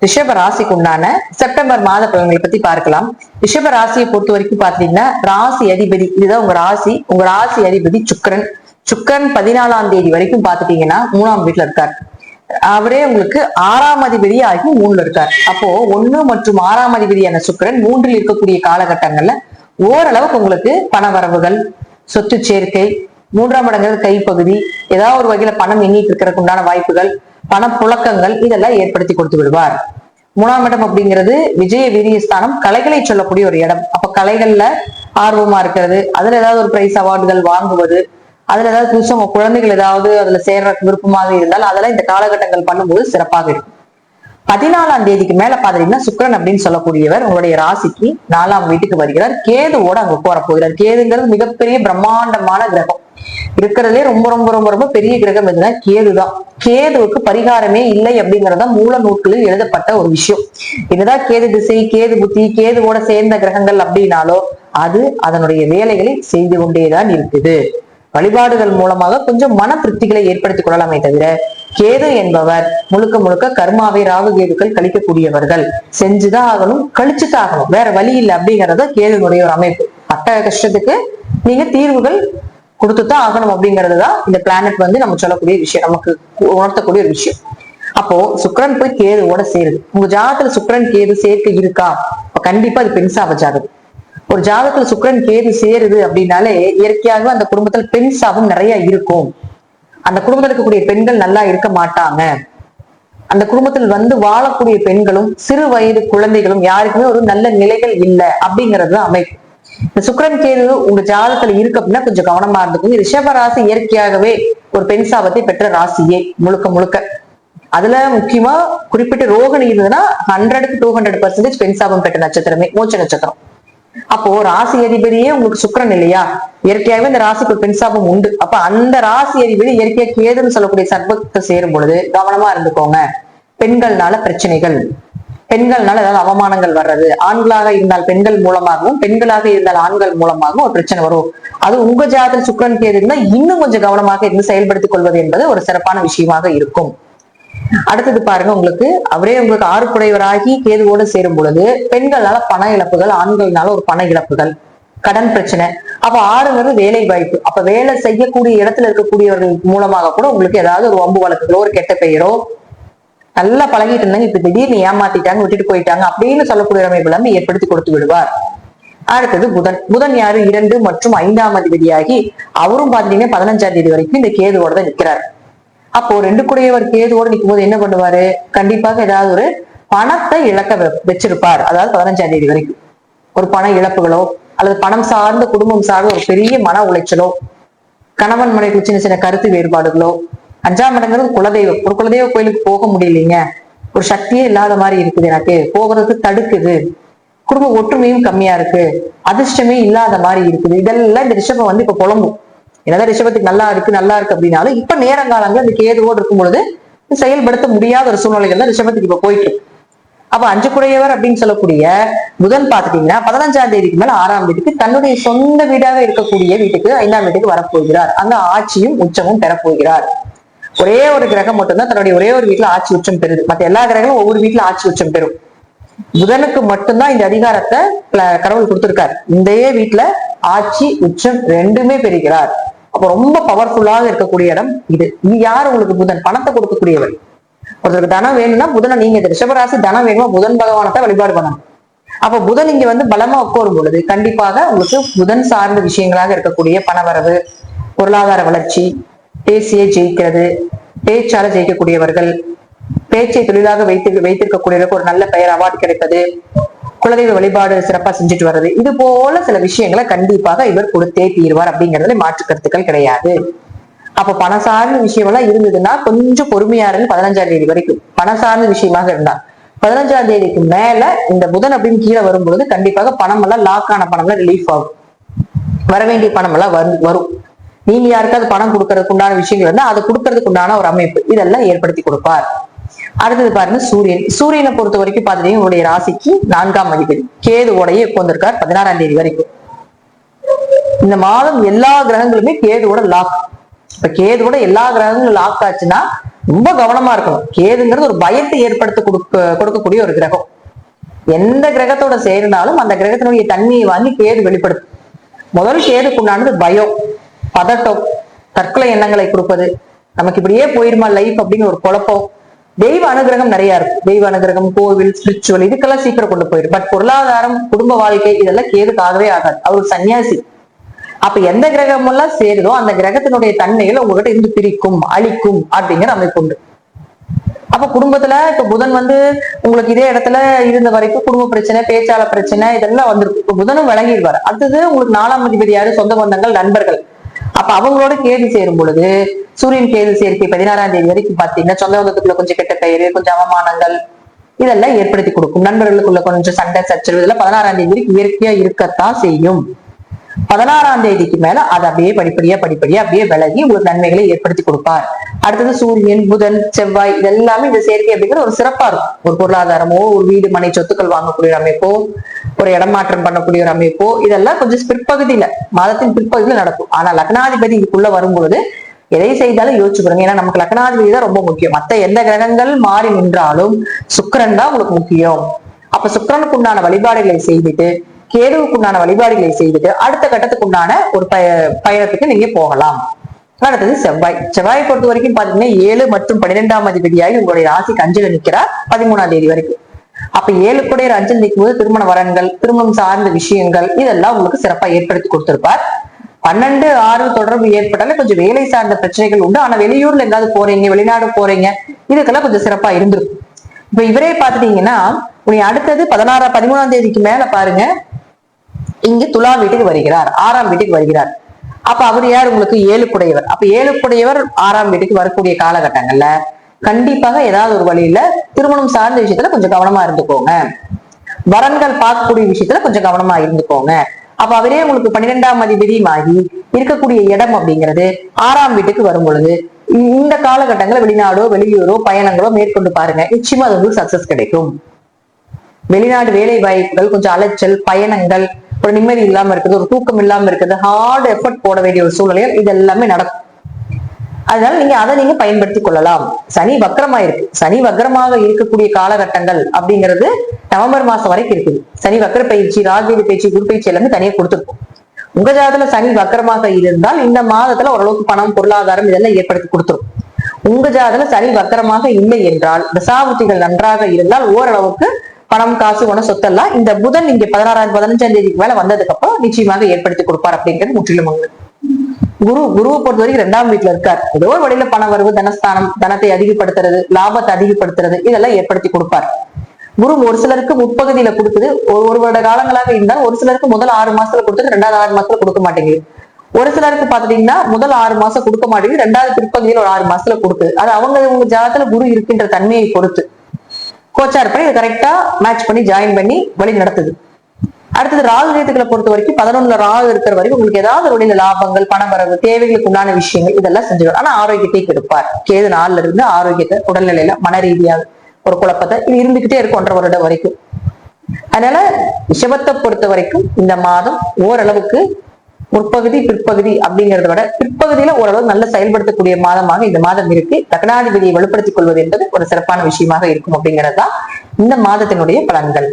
ரிஷப ராசிக்கு உண்டான செப்டம்பர் மாத பலன்களை பத்தி பார்க்கலாம். ரிஷப ராசியை பொறுத்த வரைக்கும் பாத்தீங்கன்னா, ராசி அதிபதி இதுதான் உங்க ராசி. உங்க ராசி அதிபதி சுக்கிரன். சுக்கிரன் 14ஆம் தேதி வரைக்கும் பாத்துட்டீங்கன்னா 3ஆம் வீட்டுல இருக்கார். அவரே உங்களுக்கு 6ஆம் அதிபதி ஆகி 3ல இருக்கார். அப்போ 1 மற்றும் 6ஆம் அதிபதியான சுக்கிரன் 3ல் இருக்கக்கூடிய காலகட்டங்கள்ல ஓரளவுக்கு உங்களுக்கு பண வரவுகள், சொத்து சேர்க்கை, 3ஆம் இடங்கிறது கைப்பகுதி, ஏதாவது ஒரு வகையில பணம் எண்ணிட்டு இருக்கிறதுக்கு உண்டான வாய்ப்புகள், பணப்புழக்கங்கள் இதெல்லாம் ஏற்படுத்தி கொடுத்து விடுவார். 3ஆம் இடம் அப்படிங்கிறது விஜய வீரியஸ்தானம், கலைகளை சொல்லக்கூடிய ஒரு இடம். அப்ப கலைகள்ல ஆர்வமா இருக்கிறது, அதுல ஏதாவது ஒரு பிரைஸ் அவார்டுகள் வாங்குவது, அதுல ஏதாவது புதுசா உங்க குழந்தைகள் ஏதாவது அதுல சேர்ற விருப்பமாக இருந்தால் அதெல்லாம் இந்த காலகட்டங்கள் பண்ணும்போது சிறப்பாக இருக்கும். 14ஆம் தேதிக்கு மேல பாத்தீங்கன்னா சுக்கிரன் அப்படின்னு சொல்லக்கூடியவர் உங்களுடைய ராசிக்கு 4ஆம் வீட்டுக்கு வருகிறார். கேதுவோட அங்க போற போகிறார். கேதுங்கிறது மிகப்பெரிய பிரம்மாண்டமான கிரகம். இருக்கிறதுலே ரொம்ப ரொம்ப ரொம்ப ரொம்ப பெரிய கிரகம் எதுனா கேதுதான். கேதுவுக்கு பரிகாரமே இல்லை அப்படிங்கறத மூல நூல்களில் எழுதப்பட்ட ஒரு விஷயம். இதுதான் கேது திசை, கேது புத்தி, கேதுவோட சேர்ந்த கிரகங்கள் அப்படின்னாலோ அது அதனுடைய வேலைகளை செய்து கொண்டேதான் இருக்குது. வழிபாடுகள் மூலமாக கொஞ்சம் மன திருப்திகளை ஏற்படுத்திக் கொள்ளலாமே தவிர, கேது என்பவர் முழுக்க முழுக்க கர்மாவை ராகு கேதுக்கள் கழிக்கக்கூடியவர்கள். செஞ்சுதான் ஆகணும், கழிச்சுதான் ஆகணும், வேற வழி இல்லை அப்படிங்கறத கேதுனுடைய ஒரு அமைப்பு. பட்ட கஷ்டத்துக்கு நீங்க தீர்வுகள் கொடுத்துதான் ஆகணும் அப்படிங்கறதுதான் இந்த பிளானட் நம்ம சொல்லக்கூடிய விஷயம், நமக்கு உணர்த்தக்கூடிய ஒரு விஷயம். அப்போ சுக்கிரன் போய் கேதுவோட சேருது. உங்க ஜாதகத்துல சுக்கிரன் கேது சேர்க்கை இருக்கா? கண்டிப்பா அது பெண் சாப ஜாதகம். ஒரு ஜாதகத்துல சுக்கிரன் கேது சேருது அப்படின்னாலே இயற்கையாகவே அந்த குடும்பத்துல பெண் சாபம் நிறைய இருக்கும். அந்த குடும்பத்தில் இருக்கக்கூடிய பெண்கள் நல்லா இருக்க மாட்டாங்க. அந்த குடும்பத்தில் வாழக்கூடிய பெண்களும் சிறு வயது குழந்தைகளும் யாருக்குமே ஒரு நல்ல நிலைகள் இல்லை அப்படிங்கிறது அமைப்பு. இந்த சுக்கிரன் கேது உங்க ஜாதகத்துல இருக்கு அப்படின்னா கொஞ்சம் கவனமா இருந்துக்கும். ரிஷப ராசி இயற்கையாகவே ஒரு பெண் சாபத்தை பெற்ற ராசியே முழுக்க முழுக்க. அதுல முக்கியமா குறிப்பிட்ட ரோகிணி இருந்ததுன்னா 100க்கு 200% பெண் சாபம் பெற்ற நட்சத்திரமே மோட்ச நட்சத்திரம். அப்போ ராசி அதிபதியே உங்களுக்கு சுக்கிரன் இல்லையா? இயற்கையாகவே இந்த ராசிக்கு ஒரு பெண் சாபம் உண்டு. அப்ப அந்த ராசி அதிபதி இயற்கையா கேதுன்னு சொல்லக்கூடிய சர்ப்பத்தை சேரும் பொழுது கவனமா இருந்துக்கோங்க. பெண்கள்னால பிரச்சனைகள், பெண்கள்னால ஏதாவது அவமானங்கள் வர்றது, ஆண்களாக இருந்தால் பெண்கள் மூலமாகவும் பெண்களாக இருந்தால் ஆண்கள் மூலமாகவும் ஒரு பிரச்சனை வரும். அது உங்க ஜாதகத்தில் சுக்கிரன் கேது இருந்தா இன்னும் கொஞ்சம் கவனமாக இருந்து செயல்படுத்திக் கொள்வது என்பது ஒரு சிறப்பான விஷயமாக இருக்கும். அடுத்தது பாருங்க, உங்களுக்கு அவரே உங்களுக்கு 6 குடையவராகி கேதுவோடு சேரும் பொழுது பெண்களால பண இழப்புகள், ஆண்கள்னால ஒரு பண இழப்புகள், கடன் பிரச்சனை. அப்ப 6ங்கிறது வேலை வாய்ப்பு. அப்ப வேலை செய்யக்கூடிய இடத்துல இருக்கக்கூடியவர்கள் மூலமாக கூட உங்களுக்கு ஏதாவது ஒரு வம்பு வழக்குகளோ ஒரு கெட்ட பெயரோ, நல்லா பழகிட்டு இருந்தாங்க இப்ப திடீர்னு ஏமாத்திட்டாங்க விட்டுட்டு போயிட்டாங்க அப்படின்னு சொல்லக்கூடிய அமைப்பு எல்லாமே ஏற்படுத்தி கொடுத்து விடுவார். அடுத்தது புதன். புதன் யாரு? 2 மற்றும் 5ஆம் அதிபதியாகி அவரும் பாத்தீங்கன்னா 15ஆம் தேதி வரைக்கும் இந்த கேதுவோட தான் நிற்கிறார். அப்போ 2 குடையவர் கேதுவோடு நிற்கும் போது என்ன பண்ணுவாரு? கண்டிப்பாக ஏதாவது ஒரு பணத்தை இழக்க வச்சிருப்பார். அதாவது 15ஆம் தேதி வரைக்கும் ஒரு பண இழப்புகளோ அல்லது பணம் சார்ந்த குடும்பம் சார்ந்த ஒரு பெரிய மன உளைச்சலோ, கணவன் மனைவி சின்ன சின்ன கருத்து வேறுபாடுகளோ. 5ஆம் இடங்கிறது குலதெய்வம். ஒரு குலதெய்வ கோயிலுக்கு போக முடியலைங்க, ஒரு சக்தியே இல்லாத மாதிரி இருக்குது, எனக்கு போகிறதுக்கு தடுக்குது, குடும்ப ஒற்றுமையும் கம்மியா இருக்கு, அதிர்ஷ்டமே இல்லாத மாதிரி இருக்குது. இதெல்லாம் இந்த ரிஷபம் இப்ப புலம்பும். என்னதான் ரிஷபத்துக்கு நல்லா இருக்கு அப்படின்னாலும் இப்ப நேரங்காலங்கள் இந்த கேதுவோடு இருக்கும் பொழுது செயல்படுத்த முடியாத ஒரு சூழ்நிலைகள் தான் ரிஷபத்துக்கு இப்ப போயிட்டு இருக்கு. அப்ப 5 குடையவர் அப்படின்னு சொல்லக்கூடிய புதன் பாத்துட்டீங்கன்னா 15ஆம் தேதிக்கு மேல 6ஆம் வீட்டுக்கு தன்னுடைய சொந்த வீடாக இருக்கக்கூடிய வீட்டுக்கு 5ஆம் வீட்டுக்கு வரப்போகிறார். அங்க ஆட்சியும் உச்சமும் பெறப்போகிறார். ஒரே ஒரு கிரகம் மட்டும்தான் தன்னுடைய ஒரே ஒரு வீட்டுல ஆட்சி உச்சம் பெறுது. மத்த எல்லா கிரகங்களும் ஒவ்வொரு வீட்டுல ஆட்சி உச்சம் பெறும். புதனுக்கு மட்டும்தான் இந்த அதிகாரத்தை கடவுள் கொடுத்திருக்காரு. இந்த வீட்டுல ஆட்சி உச்சம் ரெண்டுமே பெறுகிறார். அப்ப ரொம்ப பவர்ஃபுல்லாக இருக்கக்கூடிய இடம் இது. இது யாரு உங்களுக்கு? புதன். பணத்தை கொடுக்கக்கூடியவர். ஒருத்தருக்கு தனம் வேணும்னா புதனை நீங்க ரிஷபராசி தனம் வேணுமா புதன் பகவானத்தை வழிபாடு பண்ணணும். அப்ப புதன் இங்க பலமா உட்காரும் பொழுது கண்டிப்பாக உங்களுக்கு புதன் சார்ந்த விஷயங்களாக இருக்கக்கூடிய பணவரவு, பொருளாதார வளர்ச்சி, பேசியே ஜெயிக்கிறது, பேச்சால ஜெயிக்கக்கூடியவர்கள், பேச்சை தொழிலாக வைத்திருக்கக்கூடியவருக்கு ஒரு நல்ல பெயர் அவார்டு கிடைப்பது, குலதெய்வ வழிபாடு சிறப்பா செஞ்சுட்டு வர்றது, இது போல சில விஷயங்களை கண்டிப்பாக இவர் கொடுத்தே தீர்வார் அப்படிங்கறதுல மாற்று கருத்துக்கள் கிடையாது. அப்ப பண சார்ந்த விஷயம் எல்லாம் இருந்ததுன்னா கொஞ்சம் பொறுமையா இருந்து 15ஆம் தேதி வரைக்கும் பண சார்ந்த விஷயமாக இருந்தா 15ஆம் தேதிக்கு மேல இந்த புதன் அப்படின்னு கீழே வரும்பொழுது கண்டிப்பாக பணம் எல்லாம் லாக் ஆன பணம் எல்லாம் ரிலீஃப் ஆகும். வர வேண்டிய பணம் எல்லாம் வரும். நீங்க யாருக்காவது பணம் கொடுக்கறதுக்கு உண்டான விஷயங்கள் இருந்தா அதை கொடுக்கறதுக்கு உண்டான ஒரு அமைப்பு இதெல்லாம் ஏற்படுத்தி கொடுப்பார். அடுத்தது பாருங்க சூரியன். சூரியனை பொறுத்த வரைக்கும் பாத்தீங்கன்னா உங்களுடைய ராசிக்கு 4ஆம் அதிபதி கேதுவோடையே உட்கார்ந்திருக்கார் 16ஆம் தேதி வரைக்கும். இந்த மாதம் எல்லா கிரகங்களுமே கேதுவோட லாக். இப்ப கேதுவோட எல்லா கிரகங்களும் லாக் ஆச்சுன்னா ரொம்ப கவனமா இருக்கணும். கேதுங்கிறது ஒரு பயத்தை ஏற்படுத்த கொடுக்கக்கூடிய ஒரு கிரகம். எந்த கிரகத்தோட சேர்ந்தாலும் அந்த கிரகத்தினுடைய தன்மையை வாங்கி கேது வெளிப்படுத்தும். முதல் கேதுக்குண்டானது பயம், பதட்டம், தற்கொலை எண்ணங்களை கொடுப்பது, நமக்கு இப்படியே போயிருமா லைஃப் அப்படின்னு ஒரு குழப்பம். தெய்வ அனுகிரகம் நிறைய இருக்கும். தெய்வ அனுகிரகம், கோவில், ஸ்பிரிச்சுவல், இதுக்கெல்லாம் சீக்கிரம் கொண்டு போயிடும். பட் பொருளாதாரம், குடும்ப வாழ்க்கை இதெல்லாம் கேதுக்காகவே ஆகாது. அவர் சன்னியாசி. அப்ப எந்த கிரகம் எல்லாம் சேருதோ அந்த கிரகத்தினுடைய தன்மைகள் உங்ககிட்ட இருந்து பிரிக்கும், அழிக்கும் அப்படிங்கிற அமைப்பு உண்டு. அப்ப குடும்பத்துல இப்ப புதன் உங்களுக்கு இதே இடத்துல இருந்த வரைக்கும் குடும்ப பிரச்சனை, பேச்சாளர் பிரச்சனை இதெல்லாம் வந்திருக்கும். இப்ப புதனும் விளங்கிடுவார். அடுத்தது உங்களுக்கு 4ஆம் அதிபதி யாரு? சொந்த பந்தங்கள், நண்பர்கள். அப்ப அவங்களோட கேது சேரும் பொழுது சூரியன் கேது சேர்க்கை 16ஆம் தேதி வரைக்கும் பாத்தீங்கன்னா சொந்த பந்தத்துக்குள்ள கொஞ்சம் கெட்ட பெயரு, கொஞ்சம் அவமானங்கள் இதெல்லாம் ஏற்படுத்தி கொடுக்கும். நண்பர்களுக்குள்ள கொஞ்சம் சண்டை சச்சரவு இதெல்லாம் 16ஆம் தேதி வரைக்கும் இயற்கையா இருக்கத்தான் செய்யும். 16ஆம் தேதிக்கு மேல அது அப்படியே படிப்படியா அப்படியே விலகி உங்களுக்கு நன்மைகளை ஏற்படுத்தி கொடுப்பார். அடுத்தது சூரியன், புதன், செவ்வாய் இதெல்லாமே இந்த சேர்க்கை அப்படிங்கிற ஒரு சிறப்பா இருக்கும். ஒரு பொருளாதாரமோ, ஒரு வீடு மனை சொத்துக்கள் வாங்கக்கூடிய ஒரு அமைப்போ, ஒரு இடமாற்றம் பண்ணக்கூடிய ஒரு அமைப்போ இதெல்லாம் கொஞ்சம் பிற்பகுதியில, மாதத்தின் பிற்பகுதியில நடக்கும். ஆனா லக்னாதிபதி இதுக்குள்ள வரும்பொழுது எதை செய்தாலும் யோசிச்சு பாருங்க. ஏன்னா நமக்கு லக்னாதிபதி தான் ரொம்ப முக்கியம். மத்த எந்த கிரகங்கள் மாறி நின்றாலும் சுக்கிரன் தான் உங்களுக்கு முக்கியம். அப்ப சுக்கிரனுக்கு உண்டான வழிபாடுகளை செய்துட்டு, கேதுவுக்கு உண்டான வழிபாடுகளை செய்துட்டு அடுத்த கட்டத்துக்கு உண்டான ஒரு பயணத்துக்கு நீங்க போகலாம். அடுத்தது செவ்வாய். செவ்வாயை பொறுத்த வரைக்கும் பாத்தீங்கன்னா 7 மற்றும் 12ஆம் அதிபதியாகி உங்களுடைய ராசிக்கு அஞ்சல நிற்கிறார் 13ஆம் தேதி வரைக்கும். அப்ப 7 கூட அஞ்சல் நிற்கும் போது திருமண வரன்கள், திருமணம் சார்ந்த விஷயங்கள் இதெல்லாம் உங்களுக்கு சிறப்பா ஏற்படுத்தி கொடுத்திருப்பார். 12, 6 தொடர்பு ஏற்பட்டாலே கொஞ்சம் வேலை சார்ந்த பிரச்சனைகள் உண்டு. ஆனா வெளியூர்ல எங்காவது போறீங்க, வெளிநாடு போறீங்க இதுக்கெல்லாம் கொஞ்சம் சிறப்பா இருந்திருக்கும். இப்ப இவரே பாத்துட்டீங்கன்னா அடுத்தது 13ஆம் தேதிக்கு மேல பாருங்க, இங்கு துலா வீட்டுக்கு வருகிறார், 6ஆம் வீட்டுக்கு வருகிறார். அப்ப அவர் யார்? உங்களுக்கு 7 குடையவர். அப்ப 7 குடையவர் 6ஆம் வீட்டுக்கு வரக்கூடிய காலகட்டங்கள்ல கண்டிப்பாக ஏதாவது ஒரு வழியில திருமணம் சார்ந்த விஷயத்துல கொஞ்சம் கவனமா இருந்துக்கோங்க. வரன்கள் பார்க்கக்கூடிய விஷயத்துல கொஞ்சம் கவனமா இருந்துக்கோங்க. அப்ப அவரே உங்களுக்கு 12ஆம் அதிபதியும் ஆகி இருக்கக்கூடிய இடம் அப்படிங்கிறது 6ஆம் வீட்டுக்கு வரும் பொழுது இந்த காலகட்டங்கள வெளிநாடோ, வெளியூரோ பயணங்களோ மேற்கொண்டு பாருங்க. நிச்சயமா அது உங்களுக்கு சக்சஸ் கிடைக்கும். வெளிநாடு வேலை வாய்ப்புகள், கொஞ்சம் அலைச்சல், பயணங்கள், ஒரு நிம்மதி இல்லாம இருக்குது, ஒரு தூக்கம் இல்லாம இருக்குது, ஹார்ட் எஃபர்ட் போட வேண்டிய ஒரு சூழ்நிலையில் இது எல்லாமே நடக்கும். அதனால நீங்க அதை பயன்படுத்திக் கொள்ளலாம். சனி வக்ரமா இருக்கு. சனி வக்ரமாக இருக்கக்கூடிய காலகட்டங்கள் அப்படிங்கிறது நவம்பர் மாசம் வரைக்கும் இருக்குது. சனி வக்ர பயிற்சி, ராஜ்வீதி பயிற்சி, குரு பயிற்சி எல்லாமே தனியா கொடுத்துருக்கும். உங்க ஜாதகத்துல சனி வக்ரமாக இருந்தால் இந்த மாதத்துல ஓரளவுக்கு பணம், பொருளாதாரம் இதெல்லாம் ஏற்படுத்தி கொடுத்துரும். உங்க ஜாதகத்துல சனி வக்ரமாக இல்லை என்றால், தசாபுத்திகள் நன்றாக இருந்தால் ஓரளவுக்கு பணம், காசு, உன சொத்தெல்லாம் இந்த புதன் இங்க 15ஆம் தேதிக்கு மேல வந்ததுக்கு அப்புறம் நிச்சயமாக ஏற்படுத்தி கொடுப்பார் அப்படிங்கிறது முற்றிலும் உண்மை. குருவை பொறுத்த வரைக்கும் 2ஆம் வீட்டுல இருக்கார். ஏதோ ஒரு வழியில பண வரவு, தனஸ்தானம், தனத்தை அதிகப்படுத்துறது, லாபத்தை அதிகப்படுத்துறது இதெல்லாம் ஏற்படுத்தி கொடுப்பார். குரு ஒரு சிலருக்கு முற்பகுதியில கொடுக்குது, ஒரு வருட காலங்களாக இருந்தால் ஒரு சிலருக்கு முதல் 6 மாசத்துல கொடுத்துட்டு 2வது 6 மாசத்துல கொடுக்க மாட்டேங்குது. ஒரு சிலருக்கு பாத்துட்டீங்கன்னா முதல் 6 மாசம் கொடுக்க மாட்டேங்குது, 2வது பிற்பகுதியில் ஒரு 6 மாசத்துல கொடுக்குது. அது உங்க ஜாதகத்துல குரு இருக்கின்ற தன்மையை பொறுத்து கோச்சார் பண்ணி இதை கரெக்டா மேட்ச் பண்ணி ஜாயின் பண்ணி வழி நடத்துது. அடுத்தது ராகு கேதுக்களை பொறுத்த வரைக்கும் 11ல ராகு இருக்கிற வரைக்கும் உங்களுக்கு ஏதாவது ஒரு வழியில லாபங்கள், பணவரவு, தேவைகளுக்கு உண்டான விஷயங்கள் இதெல்லாம் செஞ்சுடும். ஆனா ஆரோக்கியத்தை கெடுப்பார். கேது 4ல இருந்து ஆரோக்கியத்தை, உடல்நிலையில, மன ரீதியாக ஒரு குழப்பத்தை இது இருந்துகிட்டே இருக்கும் 1.5 வருடம் வரைக்கும். அதனால ரிஷபத்தை பொறுத்த வரைக்கும் இந்த மாதம் ஓரளவுக்கு முற்பகுதி, பிற்பகுதி அப்படிங்கறத விட பிற்பகுதியில ஓரளவு நல்ல செயல்படுத்தக்கூடிய மாதமாக இந்த மாதம் இருக்கு. லக்னாதிபதியை வலுப்படுத்திக் கொள்வது என்பது ஒரு சிறப்பான விஷயமாக இருக்கும் அப்படிங்கறதுதான் இந்த மாதத்தினுடைய பலன்கள்.